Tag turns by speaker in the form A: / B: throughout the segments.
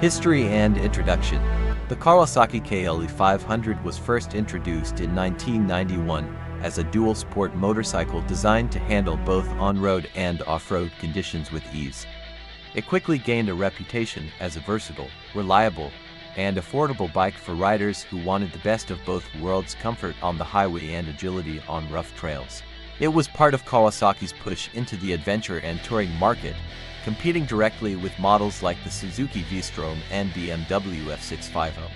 A: History and Introduction. The Kawasaki KLE500 was first introduced in 1991 as a dual-sport motorcycle designed to handle both on-road and off-road conditions with ease. It quickly gained a reputation as a versatile, reliable, and affordable bike for riders who wanted the best of both worlds: comfort on the highway and agility on rough trails. It was part of Kawasaki's push into the adventure and touring market, competing directly with models like the Suzuki V-Strom and BMW F650.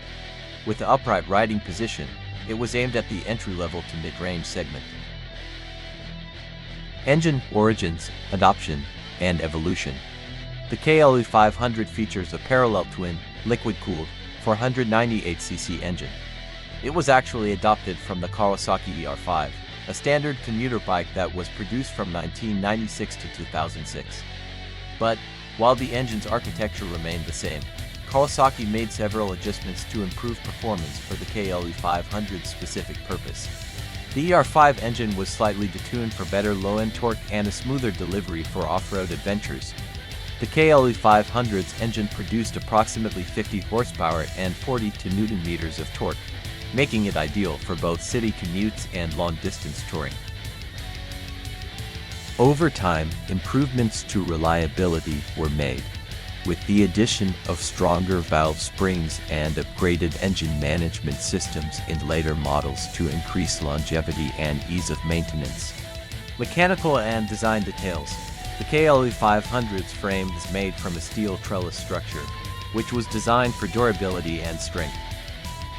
A: With the upright riding position, it was aimed at the entry-level to mid-range segment. Engine, origins, adoption, and evolution. The KLE500 features a parallel twin, liquid-cooled, 498cc engine. It was actually adopted from the Kawasaki ER5, a standard commuter bike that was produced from 1996 to 2006. But, while the engine's architecture remained the same, Kawasaki made several adjustments to improve performance for the KLE500's specific purpose. The ER5 engine was slightly detuned for better low-end torque and a smoother delivery for off-road adventures. The KLE500's engine produced approximately 50 horsepower and 42 Nm of torque, making it ideal for both city commutes and long-distance touring. Over time, improvements to reliability were made, with the addition of stronger valve springs and upgraded engine management systems in later models to increase longevity and ease of maintenance. Mechanical and design details. The KLE500's frame is made from a steel trellis structure, which was designed for durability and strength.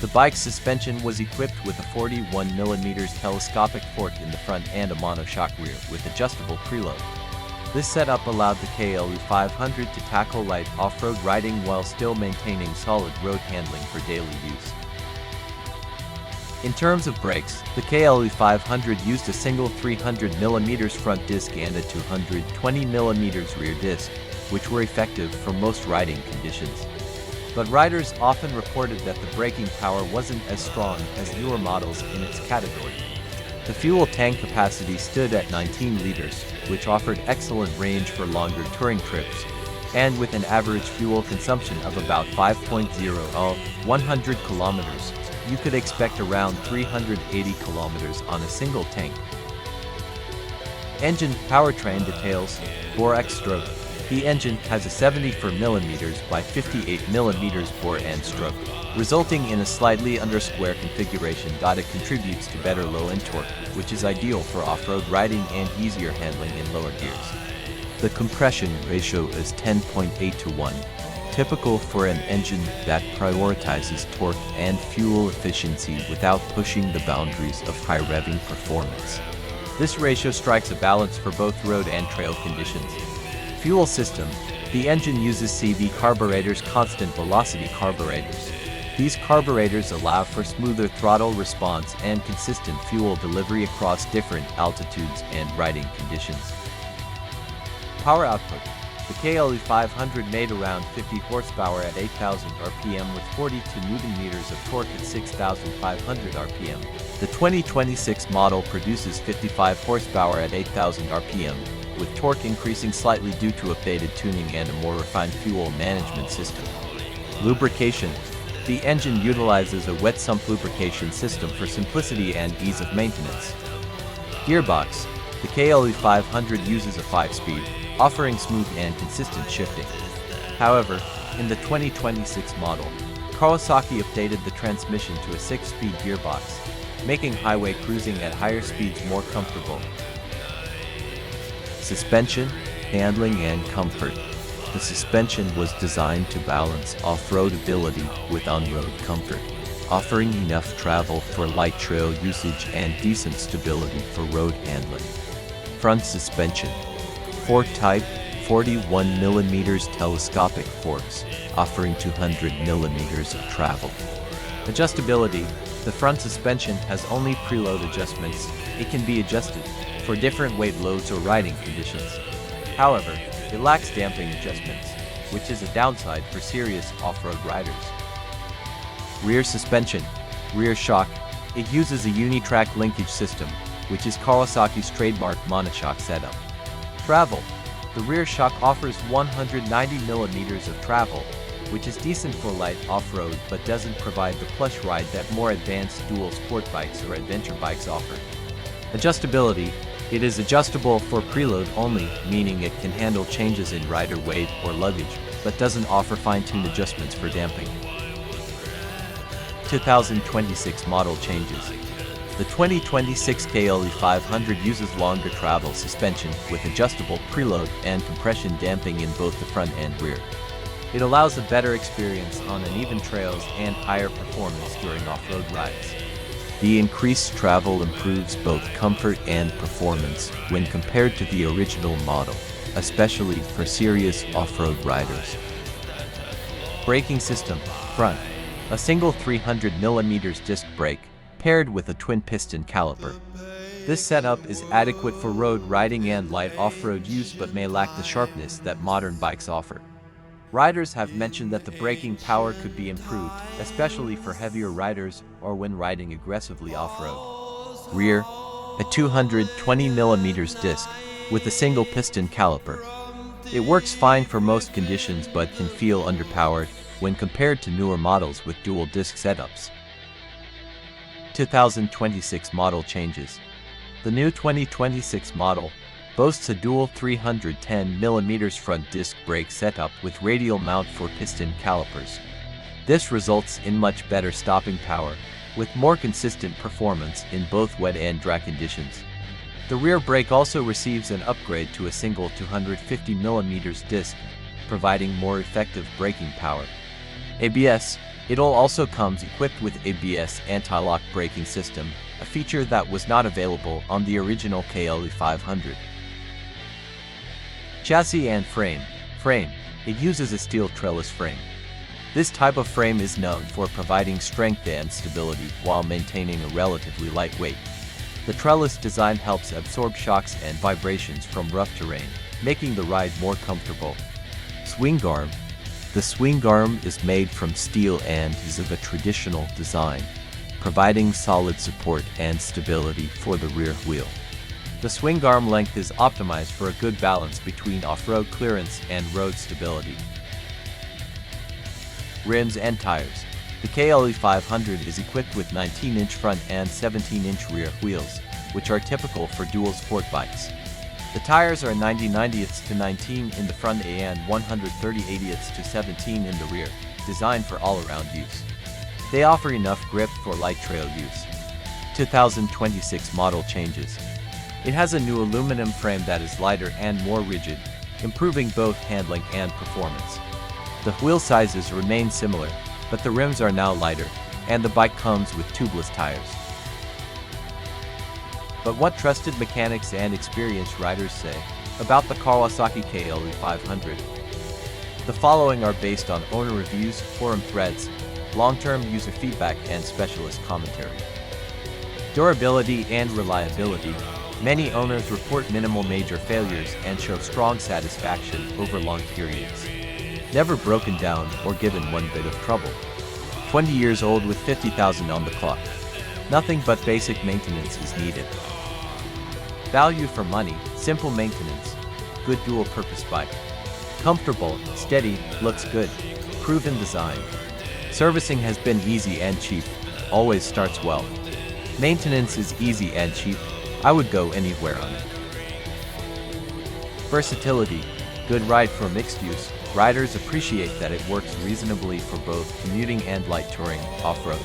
A: The bike's suspension was equipped with a 41mm telescopic fork in the front and a monoshock rear with adjustable preload. This setup allowed the KLE500 to tackle light off-road riding while still maintaining solid road handling for daily use. In terms of brakes, the KLE500 used a single 300mm front disc and a 220mm rear disc, which were effective for most riding conditions. But riders often reported that the braking power wasn't as strong as newer models in its category. The fuel tank capacity stood at 19 liters, which offered excellent range for longer touring trips, and with an average fuel consumption of about 5.0 100 kilometers, you could expect around 380 kilometers on a single tank. Engine powertrain details. Bore X stroke. The engine has a 74mm by 58mm bore and stroke, resulting in a slightly under square configuration. It contributes to better low-end torque, which is ideal for off-road riding and easier handling in lower gears. The compression ratio is 10.8:1, typical for an engine that prioritizes torque and fuel efficiency without pushing the boundaries of high revving performance. This ratio strikes a balance for both road and trail conditions. Fuel system. The engine uses CV carburetors, constant velocity carburetors. These carburetors allow for smoother throttle response and consistent fuel delivery across different altitudes and riding conditions. Power output. The KLE500 made around 50 horsepower at 8,000 RPM with 42 Nm of torque at 6,500 RPM. The 2026 model produces 55 horsepower at 8,000 RPM, with torque increasing slightly due to updated tuning and a more refined fuel management system. Lubrication. The engine utilizes a wet sump lubrication system for simplicity and ease of maintenance. Gearbox. The KLE500 uses a 5-speed, offering smooth and consistent shifting. However, in the 2026 model, Kawasaki updated the transmission to a 6-speed gearbox, making highway cruising at higher speeds more comfortable. Suspension, handling, and comfort. The suspension was designed to balance off-road ability with on-road comfort, offering enough travel for light trail usage and decent stability for road handling. Front suspension. Fork-type, 41mm telescopic forks, offering 200mm of travel. Adjustability. The front suspension has only preload adjustments. It can be adjusted for different weight loads or riding conditions. However, it lacks damping adjustments, which is a downside for serious off-road riders. Rear suspension. Rear shock. It uses a unitrack linkage system, which is Kawasaki's trademark monoshock setup. Travel. The rear shock offers 190mm of travel, which is decent for light off-road but doesn't provide the plush ride that more advanced dual sport bikes or adventure bikes offer. Adjustability. It is adjustable for preload only, meaning it can handle changes in rider weight or luggage, but doesn't offer fine-tuned adjustments for damping. 2026 model changes. The 2026 KLE500 uses longer travel suspension with adjustable preload and compression damping in both the front and rear. It allows a better experience on uneven trails and higher performance during off-road rides. The increased travel improves both comfort and performance when compared to the original model, especially for serious off-road riders. Braking system. Front. A single 300mm disc brake, paired with a twin-piston caliper. This setup is adequate for road riding and light off-road use but may lack the sharpness that modern bikes offer. Riders have mentioned that the braking power could be improved, especially for heavier riders or when riding aggressively off-road. Rear. A 220mm disc with a single piston caliper. It works fine for most conditions but can feel underpowered when compared to newer models with dual disc setups. 2026 model changes. The new 2026 model boasts a dual 310mm front disc brake setup with radial mount for piston calipers. This results in much better stopping power, with more consistent performance in both wet and dry conditions. The rear brake also receives an upgrade to a single 250mm disc, providing more effective braking power. ABS. It all also comes equipped with ABS anti-lock braking system, a feature that was not available on the original KLE500. Chassis and frame. Frame. It uses a steel trellis frame. This type of frame is known for providing strength and stability while maintaining a relatively light weight. The trellis design helps absorb shocks and vibrations from rough terrain, making the ride more comfortable. Swing arm. The swing arm is made from steel and is of a traditional design, providing solid support and stability for the rear wheel. The swing arm length is optimized for a good balance between off-road clearance and road stability. Rims and tires. The KLE500 is equipped with 19-inch front and 17-inch rear wheels, which are typical for dual sport bikes. The tires are 90/90ths to 19 in the front and 130/80ths to 17 in the rear, designed for all-around use. They offer enough grip for light trail use. 2026 model changes. It has a new aluminum frame that is lighter and more rigid, improving both handling and performance. The wheel sizes remain similar, but the rims are now lighter, and the bike comes with tubeless tires. But what trusted mechanics and experienced riders say about the Kawasaki KLE500? The following are based on owner reviews, forum threads, long-term user feedback, and specialist commentary. Durability and reliability. Many owners report minimal major failures and show strong satisfaction over long periods. Never broken down or given one bit of trouble. 20 years old with 50,000 on the clock. Nothing but basic maintenance is needed. Value for money, simple maintenance, good dual-purpose bike. Comfortable, steady, looks good, proven design. Servicing has been easy and cheap, always starts well. Maintenance is easy and cheap, I would go anywhere on it. Versatility, good ride for mixed use. Riders appreciate that it works reasonably for both commuting and light touring, off-road.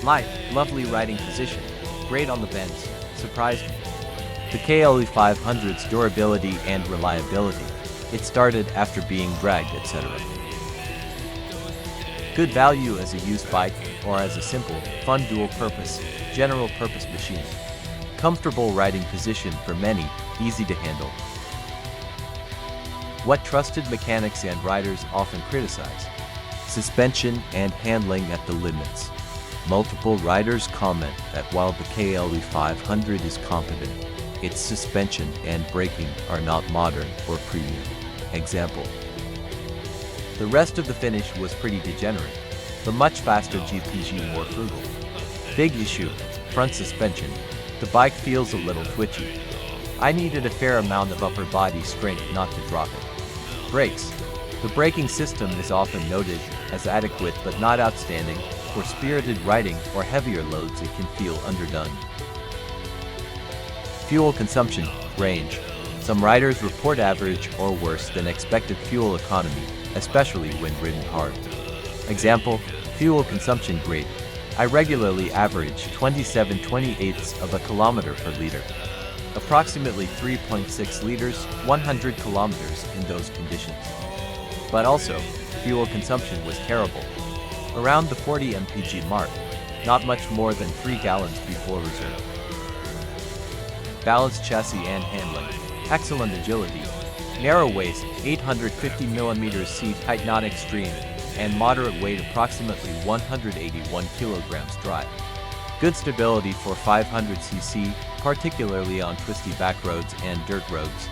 A: Light, lovely riding position, great on the bends, surprised me. The KLE500's durability and reliability. It started after being dragged, etc. Good value as a used bike or as a simple, fun dual-purpose, general-purpose machine. Comfortable riding position for many, easy to handle. What trusted mechanics and riders often criticize? Suspension and handling at the limits. Multiple riders comment that while the KLE500 is competent, its suspension and braking are not modern or premium. Example. The rest of the finish was pretty degenerate. The much faster GPG more frugal. Big issue, front suspension. The bike feels a little twitchy. I needed a fair amount of upper body strength not to drop it. Brakes. The braking system is often noted as adequate but not outstanding. For spirited riding or heavier loads, it can feel underdone. Fuel consumption, range. Some riders report average or worse than expected fuel economy, especially when ridden hard. Example, fuel consumption grade. I regularly average 27/28 of a kilometer per liter. Approximately 3.6 liters, 100 kilometers in those conditions. But also, fuel consumption was terrible. Around the 40 mpg mark, not much more than 3 gallons before reserve. Balanced chassis and handling. Excellent agility. Narrow waist, 850mm seat height not extreme, and moderate weight approximately 181 kilograms dry. Good stability for 500cc, particularly on twisty back roads and dirt roads.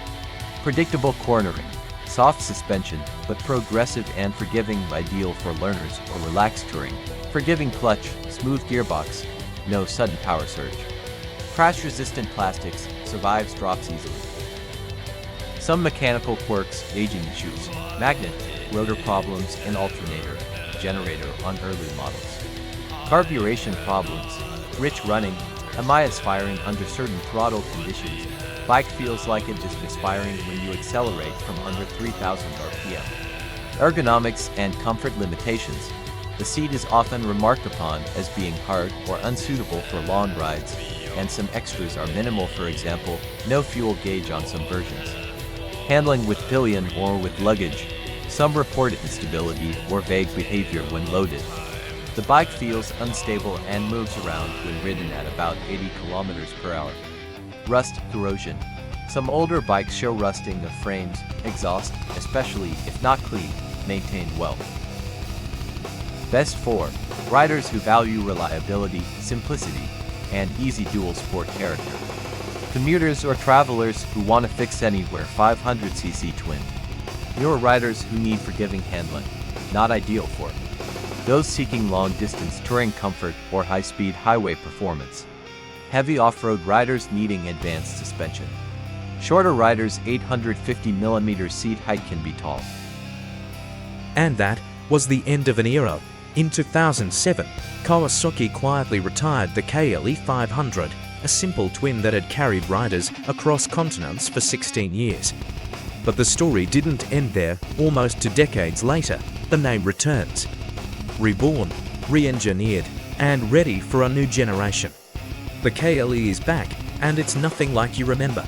A: Predictable cornering. Soft suspension, but progressive and forgiving, ideal for learners or relaxed touring. Forgiving clutch, smooth gearbox, no sudden power surge. Crash-resistant plastics, survives drops easily. Some mechanical quirks, aging issues, magnet, rotor problems, and alternator, generator on early models. Carburation problems, rich running, misfiring under certain throttle conditions. Bike feels like it is misfiring when you accelerate from under 3,000 RPM. Ergonomics and comfort limitations. The seat is often remarked upon as being hard or unsuitable for long rides, and some extras are minimal, for example, no fuel gauge on some versions. Handling with pillion or with luggage. Some report instability or vague behavior when loaded. The bike feels unstable and moves around when ridden at about 80 kilometers per hour. Rust, corrosion. Some older bikes show rusting of frames, exhaust, especially if not clean, maintained well. Best for riders who value reliability, simplicity, and easy dual sport character. Commuters or travelers who want to fix anywhere 500cc twin. Newer riders who need forgiving handling, not ideal for it. Those seeking long-distance touring comfort or high-speed highway performance. Heavy off-road riders needing advanced suspension. Shorter riders, 850mm seat height can be tall.
B: And that was the end of an era. In 2007, Kawasaki quietly retired the KLE500, a simple twin that had carried riders across continents for 16 years. But the story didn't end there. Almost 2 decades later, the name returns. Reborn, re-engineered, and ready for a new generation. The KLE is back, and it's nothing like you remember.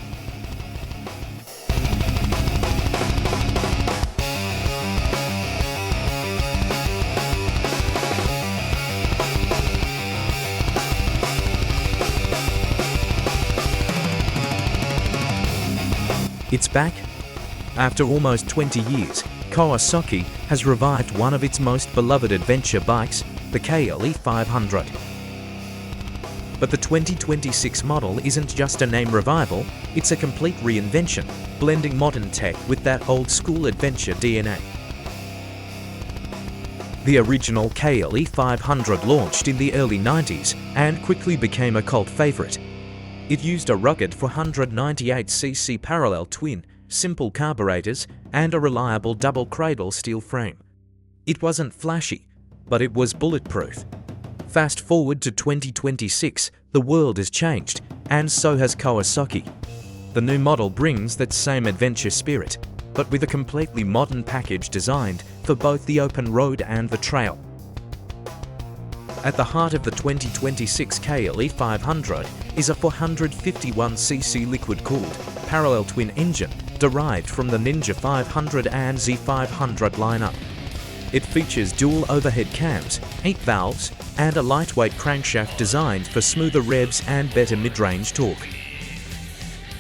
B: It's back. After almost 20 years, Kawasaki has revived one of its most beloved adventure bikes, the KLE500. But the 2026 model isn't just a name revival, it's a complete reinvention, blending modern tech with that old-school adventure DNA. The original KLE500 launched in the early 90s and quickly became a cult favorite. It used a rugged 498cc parallel twin, simple carburetors, and a reliable double cradle steel frame. It wasn't flashy, but it was bulletproof. Fast forward to 2026, the world has changed, and so has Kawasaki. The new model brings that same adventure spirit, but with a completely modern package designed for both the open road and the trail. At the heart of the 2026 KLE500 is a 451cc liquid-cooled, parallel twin engine derived from the Ninja 500 and Z500 lineup. It features dual overhead cams, 8 valves, and a lightweight crankshaft designed for smoother revs and better mid-range torque.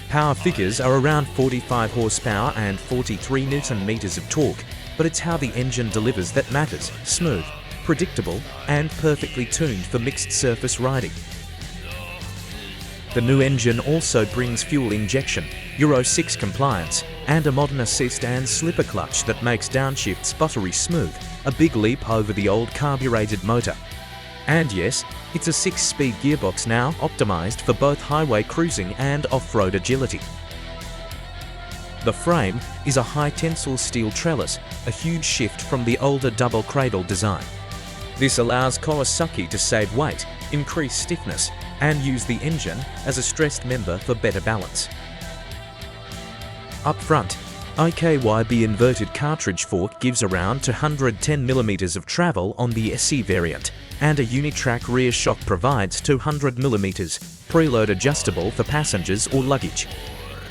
B: Power figures are around 45 horsepower and 43 Nm of torque, but it's how the engine delivers that matters: smooth, predictable, and perfectly tuned for mixed surface riding. The new engine also brings fuel injection, Euro 6 compliance, and a modern assist and slipper clutch that makes downshifts buttery smooth, a big leap over the old carbureted motor. And yes, it's a 6-speed gearbox now, optimized for both highway cruising and off-road agility. The frame is a high-tensile steel trellis, a huge shift from the older double cradle design. This allows Kawasaki to save weight, increase stiffness, and use the engine as a stressed member for better balance. Up front, IKYB inverted cartridge fork gives around 210mm of travel on the SE variant, and a unitrack rear shock provides 200mm, preload adjustable for passengers or luggage.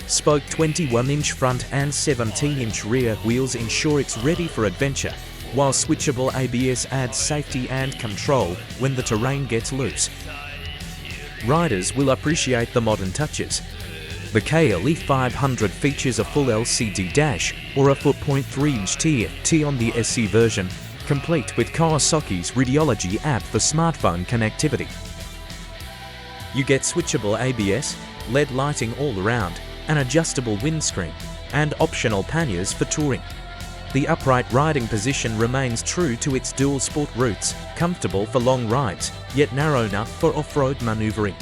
B: Spoke 21-inch front and 17-inch rear wheels ensure it's ready for adventure, while switchable ABS adds safety and control when the terrain gets loose. Riders will appreciate the modern touches. The KLE500 features a full LCD dash or a 4.3-inch TFT on the SE version, complete with Kawasaki's Radiology app for smartphone connectivity. You get switchable ABS, LED lighting all around, an adjustable windscreen, and optional panniers for touring. The upright riding position remains true to its dual sport roots, comfortable for long rides, yet narrow enough for off-road maneuvering.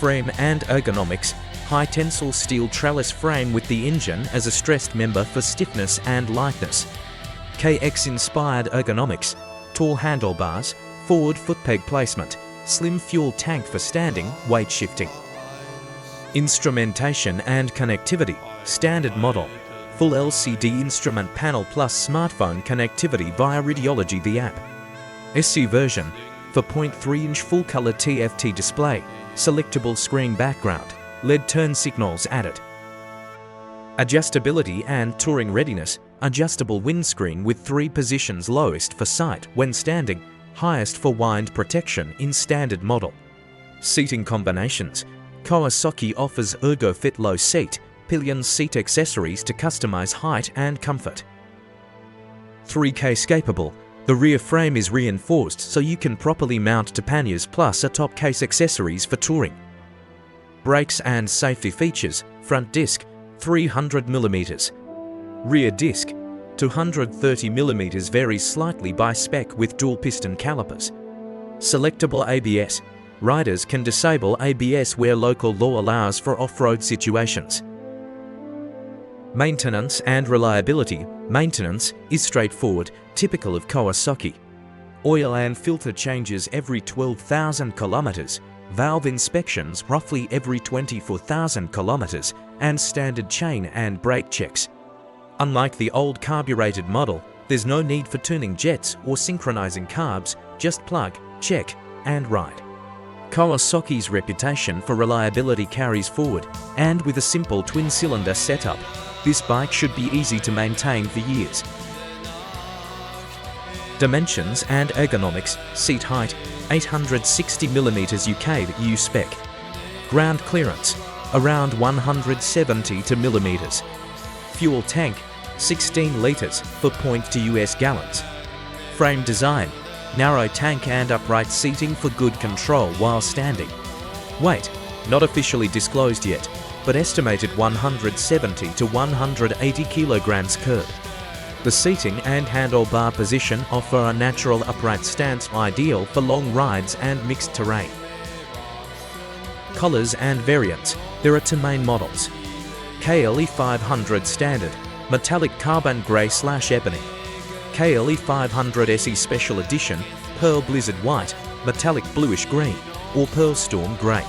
B: Frame and ergonomics: high tensile steel trellis frame with the engine as a stressed member for stiffness and lightness. KX-inspired ergonomics: tall handlebars, forward footpeg placement, slim fuel tank for standing, weight shifting. Instrumentation and connectivity: standard model, full LCD instrument panel plus smartphone connectivity via Radiology the app. SE version: 4.3-inch full-color TFT display, selectable screen background, LED turn signals added. Adjustability and touring readiness: adjustable windscreen with 3 positions, lowest for sight when standing, highest for wind protection in standard model. Seating combinations: Kawasaki offers ErgoFit low seat, pillion seat accessories to customize height and comfort. 3K capable: the rear frame is reinforced so you can properly mount to panniers plus a top case accessories for touring. Brakes and safety features: front disc 300mm, rear disc 230mm, varies slightly by spec with dual piston calipers. Selectable ABS: riders can disable ABS where local law allows for off-road situations. Maintenance and reliability: maintenance is straightforward, typical of Kawasaki. Oil and filter changes every 12,000 kilometers, valve inspections roughly every 24,000 kilometers, and standard chain and brake checks. Unlike the old carbureted model, there's no need for tuning jets or synchronizing carbs, just plug, check, and ride. Kawasaki's reputation for reliability carries forward, and with a simple twin-cylinder setup, this bike should be easy to maintain for years. Dimensions and ergonomics: seat height 860mm UK spec. Ground clearance around 170mm. Fuel tank 16 litres, 4.2 US gallons. Frame design: narrow tank and upright seating for good control while standing. Weight not officially disclosed yet, but estimated 170 to 180 kilograms curb. The seating and handlebar position offer a natural upright stance ideal for long rides and mixed terrain. Colors and variants: there are 2 main models. KLE500 Standard, metallic carbon grey/ebony. KLE500 SE Special Edition, pearl blizzard white, metallic bluish green, or pearl storm grey.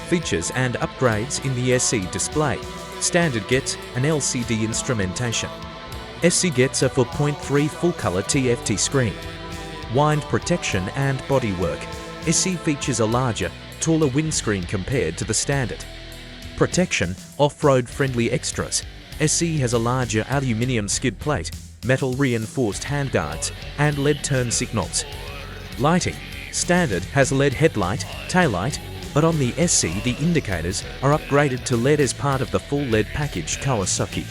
B: Features and upgrades in the SE display: Standard gets an LCD instrumentation. SE gets a 4.3 full-color TFT screen. Wind protection and bodywork: SE features a larger, taller windscreen compared to the Standard. Protection: off-road friendly extras. SE has a larger aluminium skid plate, metal reinforced handguards, and LED turn signals. Lighting: Standard has LED headlight, taillight, but on the SE the indicators are upgraded to LED as part of the full LED package Kawasaki.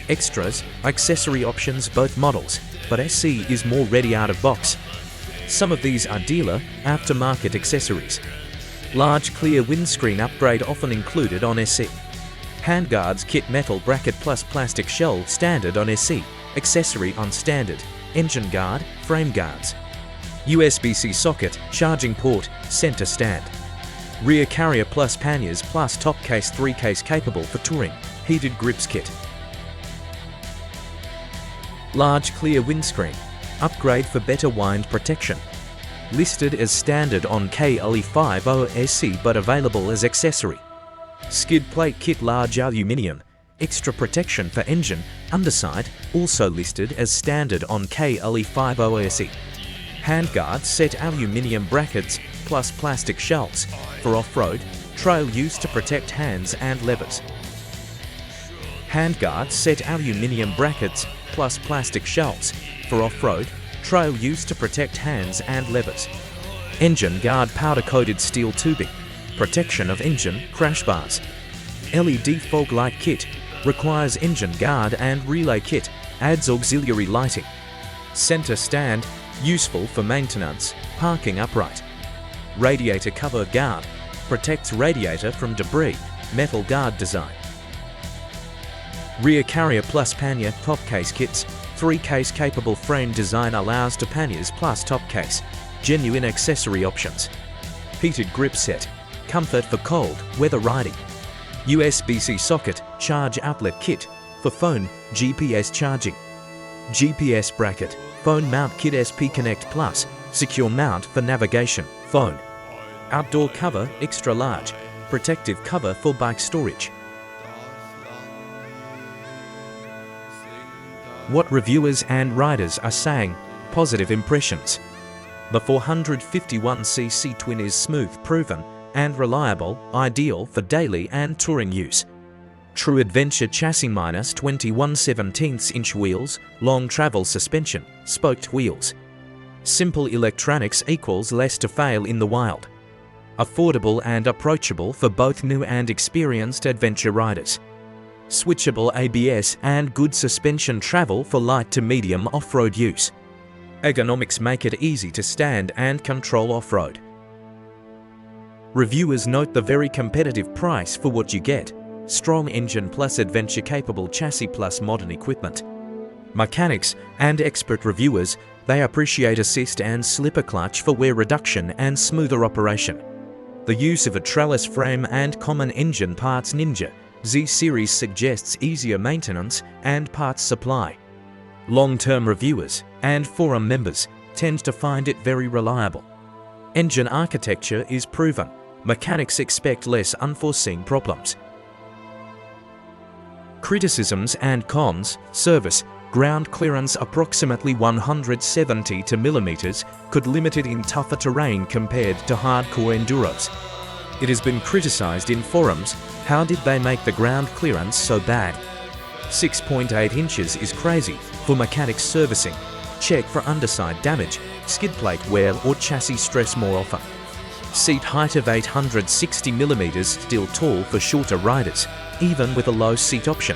B: Extras, accessory options both models, but SE is more ready out of box. Some of these are dealer, aftermarket accessories. Large clear windscreen upgrade often included on SE. Handguards kit metal bracket plus plastic shell standard on SE, accessory on standard, engine guard, frame guards. USB-C socket, charging port, center stand. Rear carrier plus panniers plus top case 3 case capable for touring, heated grips kit. Large clear windscreen, upgrade for better wind protection. Listed as standard on KLE500 SE but available as accessory. Skid plate kit large aluminium, extra protection for engine, underside, also listed as standard on KLE500 SE. Handguard set aluminium brackets plus plastic shells for off-road, trail use to protect hands and levers. Handguard set aluminium brackets plus plastic shells for off-road, trail use to protect hands and levers. Engine guard powder-coated steel tubing, protection of engine crash bars. LED fog light kit, requires engine guard and relay kit, adds auxiliary lighting. Center stand, useful for maintenance, parking upright. Radiator cover guard, protects radiator from debris, metal guard design. Rear carrier plus pannier top case kits, 3 case capable frame design allows to panniers plus top case, genuine accessory options. Heated grip set, comfort for cold weather riding. USB-C socket, charge outlet kit, for phone, GPS charging. GPS bracket, phone mount kit SP Connect Plus, secure mount for navigation, phone. Outdoor cover, extra large, protective cover for bike storage. What reviewers and riders are saying, positive impressions. The 451cc twin is smooth, proven, and reliable, ideal for daily and touring use. True adventure chassis minus 21/17" wheels, long travel suspension, spoked wheels. Simple electronics equals less to fail in the wild. Affordable and approachable for both new and experienced adventure riders. Switchable ABS and good suspension travel for light to medium off-road use. Ergonomics make it easy to stand and control off-road. Reviewers note the very competitive price for what you get. Strong engine plus adventure-capable chassis plus modern equipment. Mechanics and expert reviewers, they appreciate assist and slipper clutch for wear reduction and smoother operation. The use of a trellis frame and common engine parts Ninja Z-Series suggests easier maintenance and parts supply. Long-term reviewers and forum members tend to find it very reliable. Engine architecture is proven. Mechanics expect less unforeseen problems. Criticisms and cons, service, ground clearance approximately 170 mm could limit it in tougher terrain compared to hardcore enduros. It has been criticized in forums, how did they make the ground clearance so bad? 6.8 inches is crazy for mechanics servicing. Check for underside damage, skid plate wear or chassis stress more often. Seat height of 860 mm still tall for shorter riders, even with a low seat option.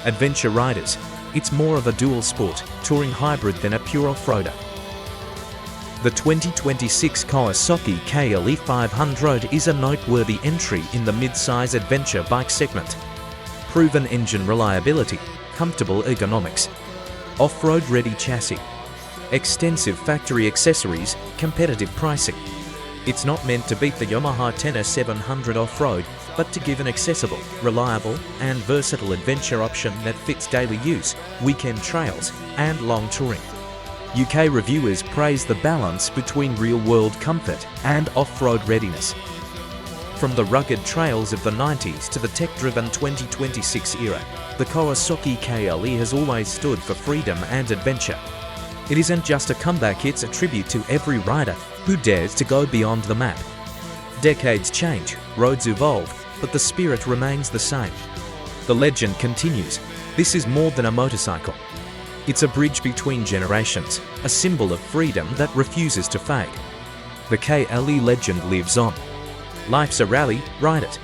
B: Adventure riders, it's more of a dual sport, touring hybrid than a pure off-roader. The 2026 Kawasaki KLE500 is a noteworthy entry in the mid-size adventure bike segment. Proven engine reliability, comfortable ergonomics, off-road ready chassis, extensive factory accessories, competitive pricing. It's not meant to beat the Yamaha Tenor 700 off-road, but to give an accessible, reliable and versatile adventure option that fits daily use, weekend trails and long touring. UK reviewers praise the balance between real-world comfort and off-road readiness. From the rugged trails of the 90s to the tech-driven 2026 era, the Kawasaki KLE has always stood for freedom and adventure. It isn't just a comeback, it's a tribute to every rider who dares to go beyond the map. Decades change, roads evolve, but the spirit remains the same. The legend continues. This is more than a motorcycle. It's a bridge between generations, a symbol of freedom that refuses to fade. The KLE legend lives on. Life's a rally, ride it.